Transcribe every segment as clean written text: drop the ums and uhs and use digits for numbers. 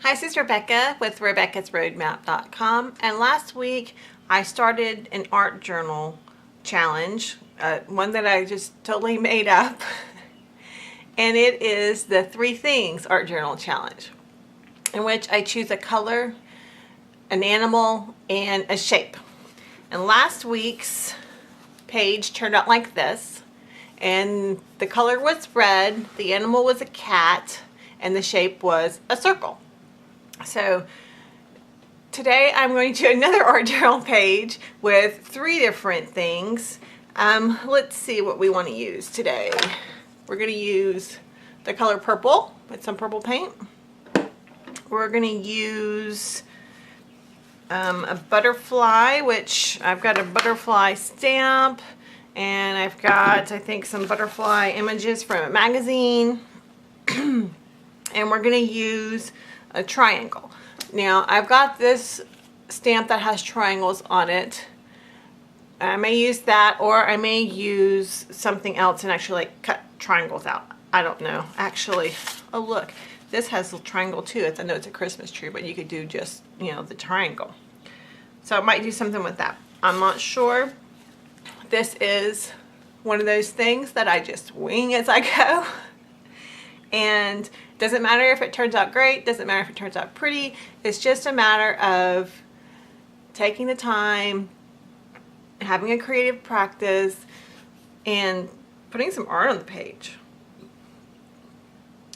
Hi, this is Rebecca with Rebecca'sRoadmap.com, and last week I started an art journal challenge, one that I just totally made up, and it is the 3 Things Art Journal Challenge, in which I choose a color, an animal, and a shape. And last week's page turned out like this, and the color was red, the animal was a cat, and the shape was a circle. So today I'm going to another art journal page with 3 different things. Let's see what we want to use today. We're going to use the color purple with some purple paint. We're going to use a butterfly, which I've got a butterfly stamp, and I've got, I think, some butterfly images from a magazine. And we're going to use a triangle. Now I've got this stamp that has triangles on it. I may use that, or I may use something else and actually like cut triangles out. I don't know. Actually, oh look, this has a triangle too. I know it's a Christmas tree, but you could do just, you know, the triangle. So I might do something with that. I'm not sure. This is one of those things that I just wing as I go. And doesn't matter if it turns out great, doesn't matter if it turns out pretty. It's just a matter of taking the time, having a creative practice, and putting some art on the page.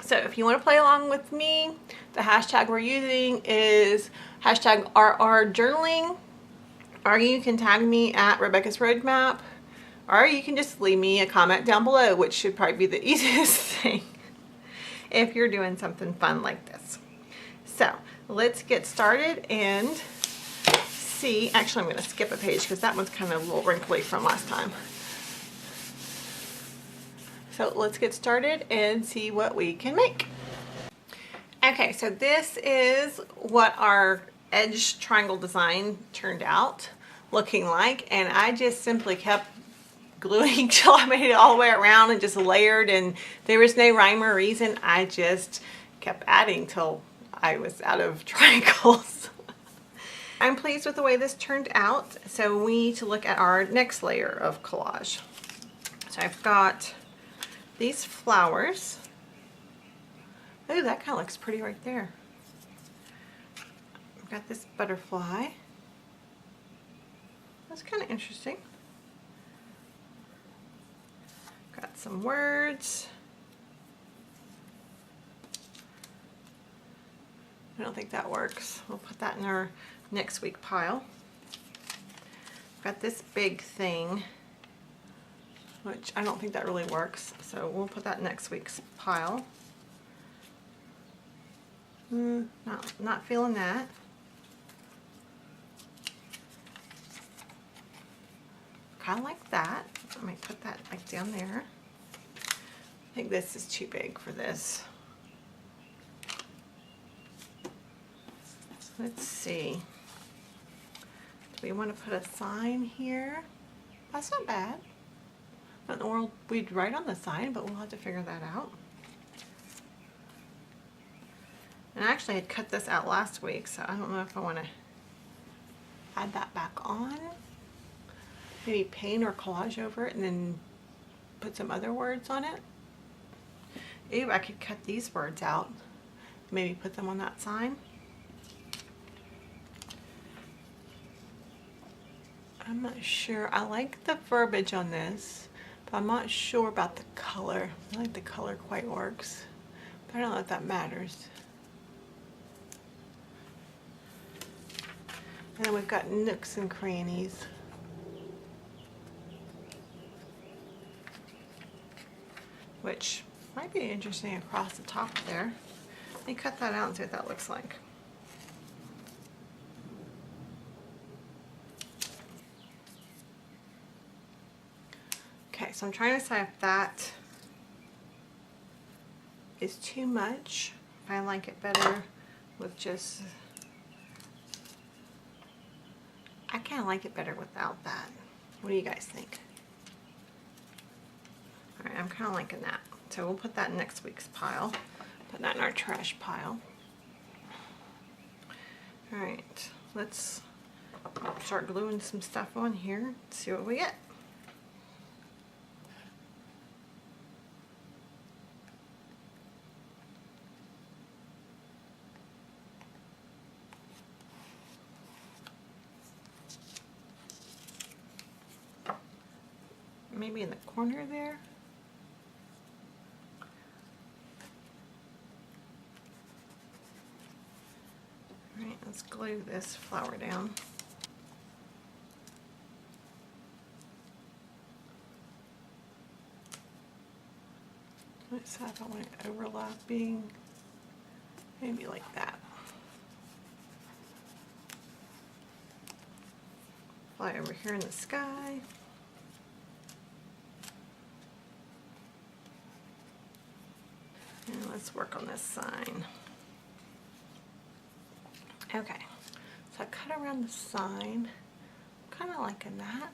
So if you want to play along with me, the hashtag we're using is hashtag RRJournaling, or you can tag me at Rebecca's Roadmap, or you can just leave me a comment down below, which should probably be the easiest thing if you're doing something fun like this. So let's get started and see. Actually, I'm going to skip a page because that one's kind of a little wrinkly from last time. So let's get started and see what we can make. Okay, so this is what our edge triangle design turned out looking like, and I just simply kept gluing till I made it all the way around and just layered, and there was no rhyme or reason. I just kept adding till I was out of triangles. I'm pleased with the way this turned out, so we need to look at our next layer of collage. So I've got these flowers. Oh, that kind of looks pretty right there. I've got this butterfly. That's kind of interesting. Got some words. I don't think that works. We'll put that in our next week pile. Got this big thing, which I don't think that really works, so we'll put that in next week's pile. Not feeling that. Kind of like that. I might put that like down there. I think this is too big for this. Let's see. Do we want to put a sign here? That's not bad. What in the world we'd write on the sign, but we'll have to figure that out. And I actually had cut this out last week, so I don't know if I want to add that back on. Maybe paint or collage over it and then put some other words on it. Ooh, I could cut these words out. Maybe put them on that sign. I'm not sure. I like the verbiage on this, but I'm not sure about the color. I don't think the color quite works, but I don't know if that matters. And then we've got nooks and crannies. Which might be interesting across the top there. Let me cut that out and see what that looks like. Okay, so I'm trying to decide if that is too much. If I like it better with just, I kind of like it better without that. What do you guys think? Alright, I'm kind of liking that. So we'll put that in next week's pile. Put that in our trash pile. All right, let's start gluing some stuff on here, see what we get. Maybe in the corner there. All right, let's glue this flower down. Let's see if I want it overlapping, maybe like that. Fly over here in the sky. And let's work on this sign. Okay, so I cut around the sign, kind of liking that.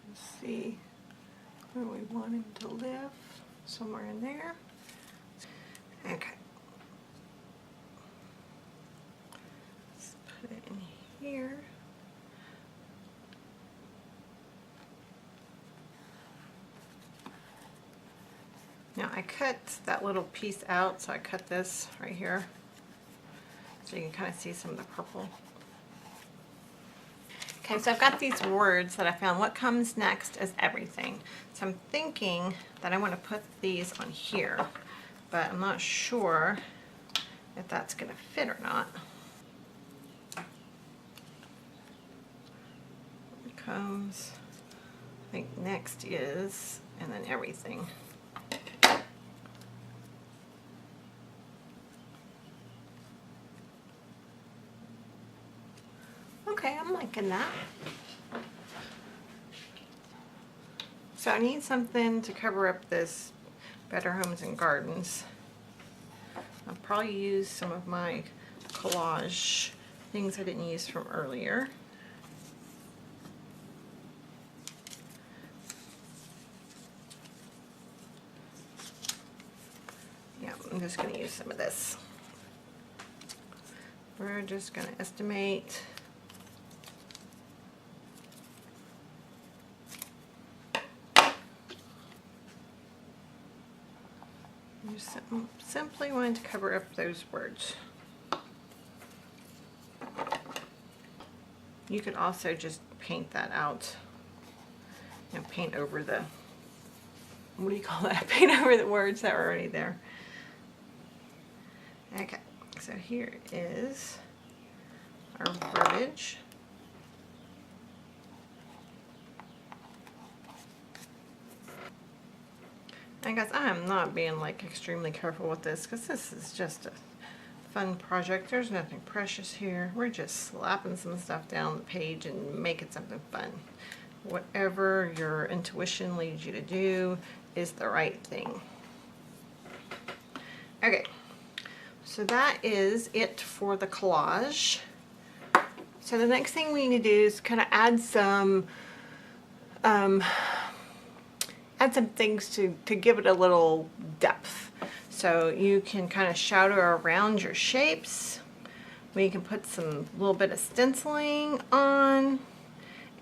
Let's see where we want him to live, somewhere in there. Okay. Let's put it in here. Now I cut that little piece out, so I cut this right here so you can kind of see some of the purple. Okay, so I've got these words that I found. What comes next is everything. So I'm thinking that I want to put these on here, but I'm not sure if that's going to fit or not. What comes, I think next is, and then everything. Okay, I'm liking that. So I need something to cover up this Better Homes and Gardens. I'll probably use some of my collage things I didn't use from earlier. Yeah, I'm just going to use some of this. We're just going to estimate just simply wanting to cover up those words. You could also just paint that out, you know, paint over the, what do you call that? Paint over the words that were already there. Okay, so here is our verbiage. And guys, I am not being like extremely careful with this because this is just a fun project. There's nothing precious here. We're just slapping some stuff down the page and making something fun. Whatever your intuition leads you to do is the right thing. Okay, so that is it for the collage. So the next thing we need to do is kind of add some things to give it a little depth. So you can kind of shadow around your shapes. We can put some little bit of stenciling on,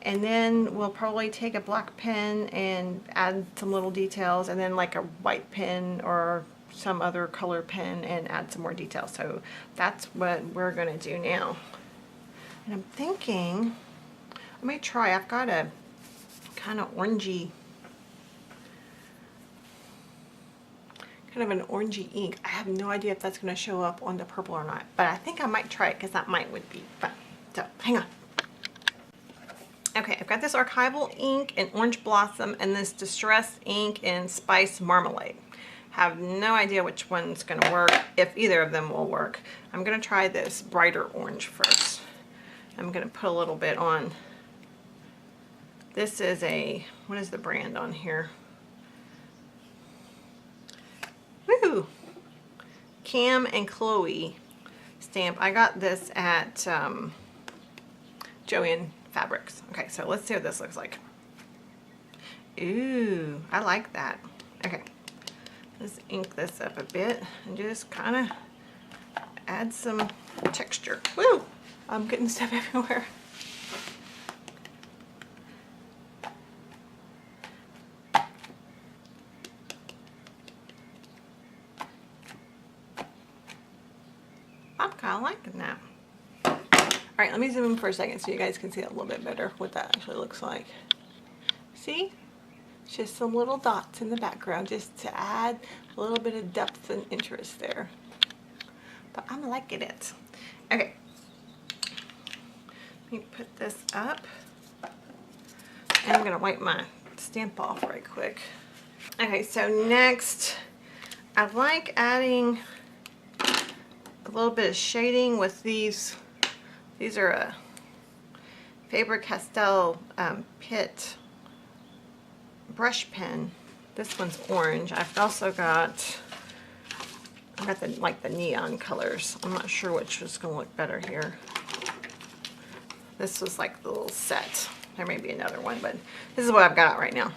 and then we'll probably take a black pen and add some little details, and then like a white pen or some other color pen and add some more details. So that's what we're going to do now. And I'm thinking I might try, I've got a kind of orangey, kind of an orangey ink. I have no idea if that's going to show up on the purple or not, but I think I might try it because that would be fun. So hang on. Okay, I've got this archival ink in Orange Blossom and this Distress ink in Spice Marmalade. Have no idea which one's going to work, if either of them will work. I'm going to try this brighter orange first. I'm going to put a little bit on. This is a, what is the brand on here? Woo! Cam and Chloe stamp. I got this at Joann Fabrics. Okay, so let's see what this looks like. Ooh, I like that. Okay, let's ink this up a bit and just kind of add some texture. Woo! I'm getting stuff everywhere. I'm kind of liking that. All right, let me zoom in for a second so you guys can see a little bit better what that actually looks like. See? Just some little dots in the background just to add a little bit of depth and interest there. But I'm liking it. Okay. Let me put this up. And I'm going to wipe my stamp off right quick. Okay, so next, I like adding a little bit of shading with these. These are a Faber-Castell Pitt brush pen. This one's orange. I've also got, the neon colors. I'm not sure which is going to look better here. This was like the little set. There may be another one, but this is what I've got right now.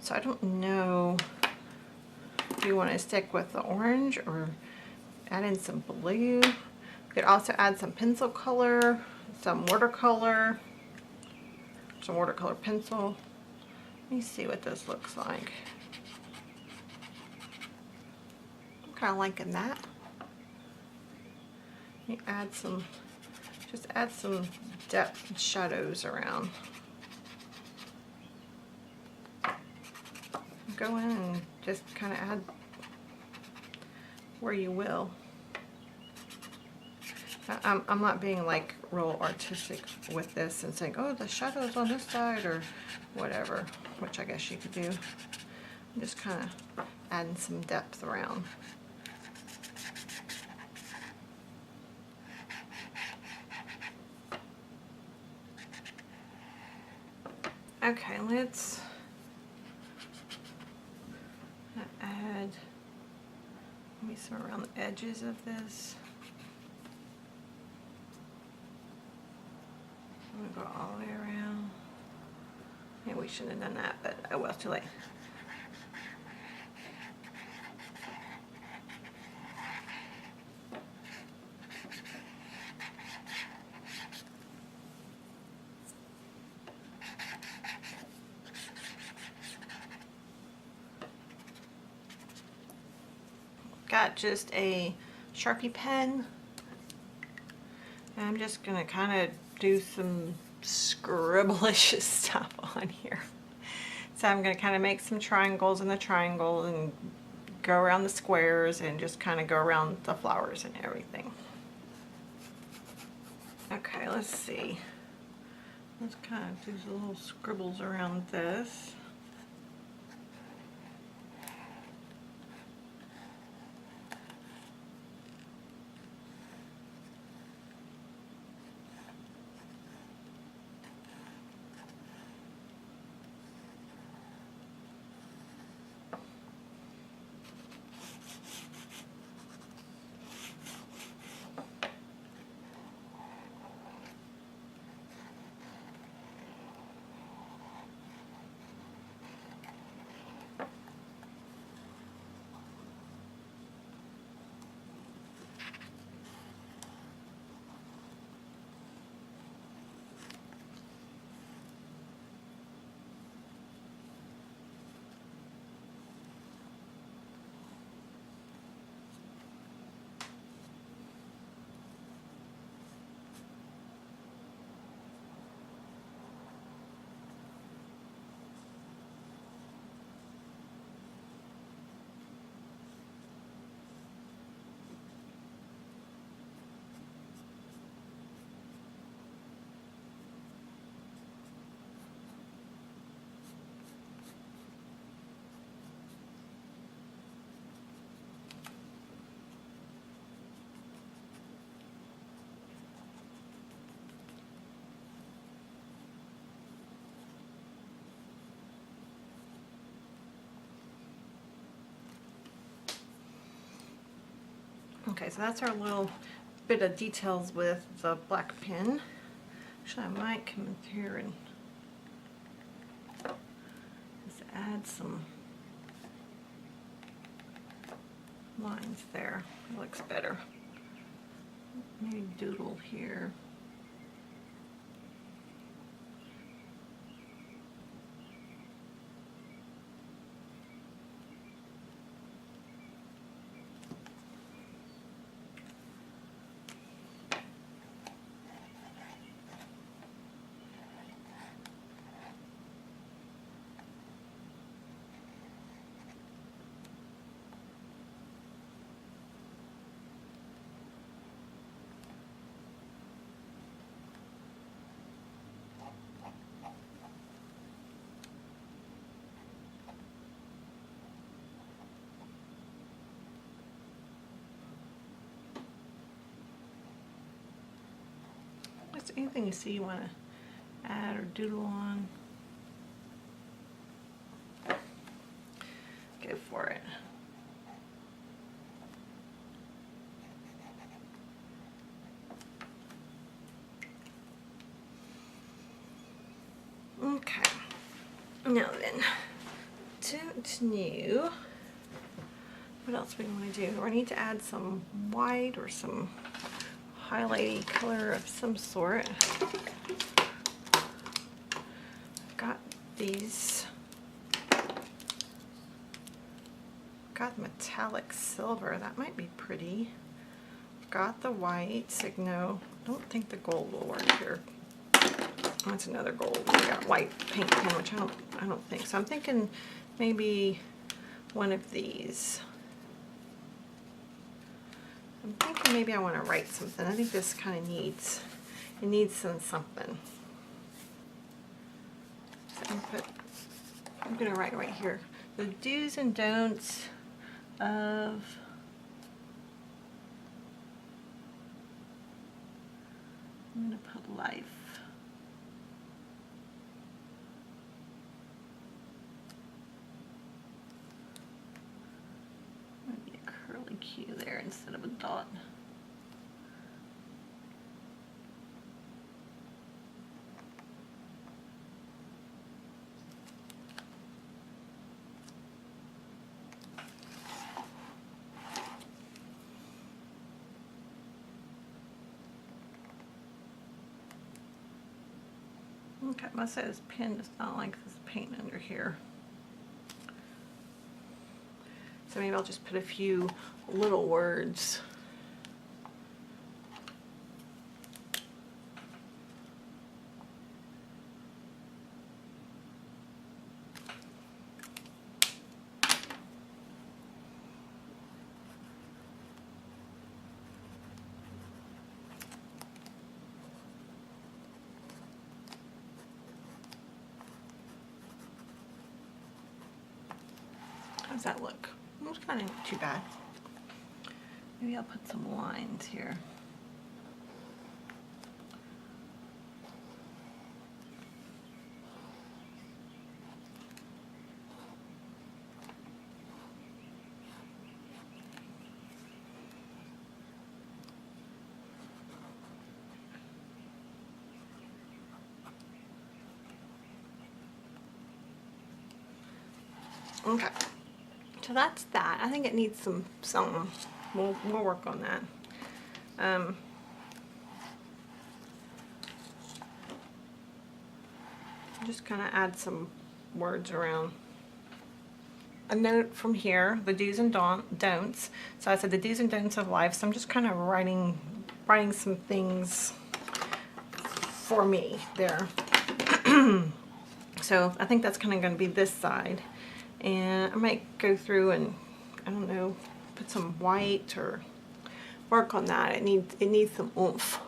So I don't know if you want to stick with the orange or add in some blue. You could also add some pencil color, some watercolor pencil. Let me see what this looks like. I'm kind of liking that. Let me add some, just add some depth and shadows around. Go in and just kind of add where you will. I'm not being like real artistic with this and saying, oh, the shadow's on this side or whatever, which I guess you could do. I'm just kind of adding some depth around. Okay, let's add maybe some around the edges of this. I'm gonna go all the way around. Maybe we shouldn't have done that, but oh well, too late. Got just a Sharpie pen. And I'm just gonna kind of do some scribblish stuff on here. So I'm gonna kind of make some triangles in the triangle and go around the squares and just kind of go around the flowers and everything. Okay, let's see. Let's kind of do some little scribbles around this. Okay, so that's our little bit of details with the black pen. Actually, I might come in here and just add some lines there. It looks better. maybe doodle here. What's anything you see you want to add or doodle on? Go for it. Okay. Now then, don't know what else we want to do. Or I need to add some white or some highlighty color of some sort. I've got these, got metallic silver, that might be pretty. Got the white Signo, don't think the gold will work here. That's another gold. I got white paint pen, which I don't think. So I'm thinking maybe one of these. I'm thinking maybe I want to write something. I think this kind of needs, it needs something. So I'm going to write right here, the do's and don'ts of I'm going to put life. Maybe a curly Q there instead of a dot. Okay, must say this pen does not like this paint under here. So maybe I'll just put a few little words. How does that look? It's kind of not too bad. Maybe I'll put some lines here. Okay. So that's that. I think it needs some. We'll work on that. Just kind of add some words around. A note from here, the do's and don'ts. So I said the do's and don'ts of life. So I'm just kind of writing some things for me there. So I think that's kind of going to be this side. And I might go through and, I don't know, put some white or work on that. It needs some oomph.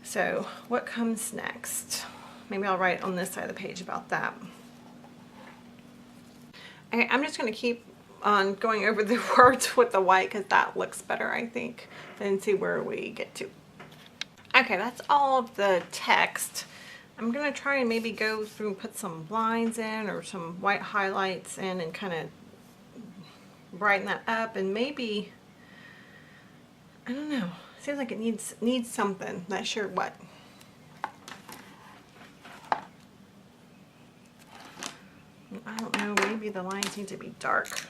So what comes next? Maybe I'll write on this side of the page about that. Okay, I'm just going to keep on going over the words with the white because that looks better, I think, and see where we get to. Okay, that's all of the text. I'm going to try and maybe go through and put some lines in or some white highlights in and kind of brighten that up, and maybe, I don't know, seems like it needs something, not sure what. I don't know, maybe the lines need to be dark.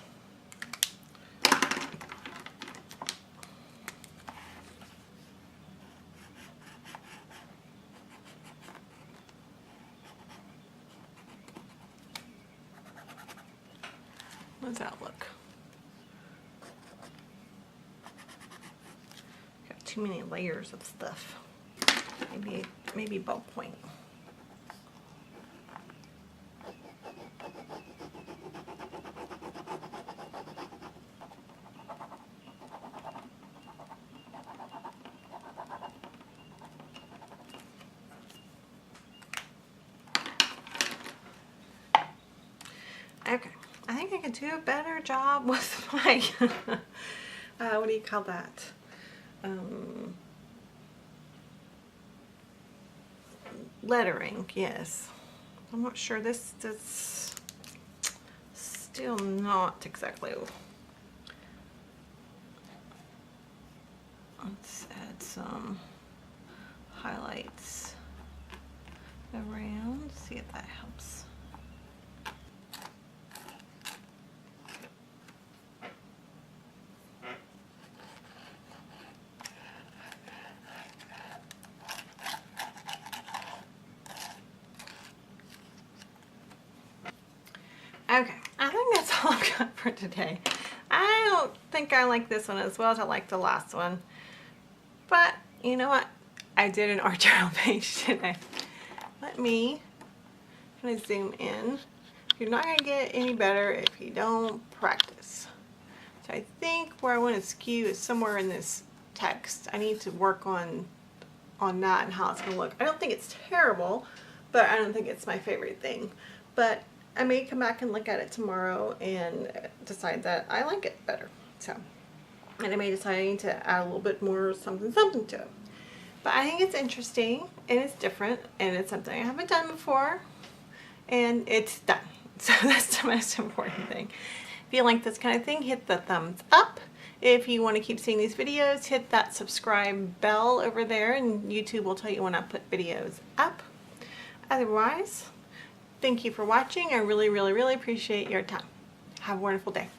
How does that look? Got too many layers of stuff. Maybe ballpoint. Okay, I think I can do a better job with my, what do you call that? Lettering, yes. I'm not sure, this is still not exactly. Let's add some highlights around, see if that helps. Okay, I think that's all I've got for today. I don't think I like this one as well as I like the last one. But, you know what? I did an art journal page today. Let me kind of zoom in. You're not going to get any better if you don't practice. So I think where I want to skew is somewhere in this text. I need to work on that and how it's going to look. I don't think it's terrible, but I don't think it's my favorite thing. But I may come back and look at it tomorrow and decide that I like it better. So, and I may decide I need to add a little bit more something to it. But I think it's interesting and it's different and it's something I haven't done before and it's done. So that's the most important thing. If you like this kind of thing, hit the thumbs up. If you want to keep seeing these videos, hit that subscribe bell over there and YouTube will tell you when I put videos up. Otherwise, thank you for watching. I really, really, really appreciate your time. Have a wonderful day.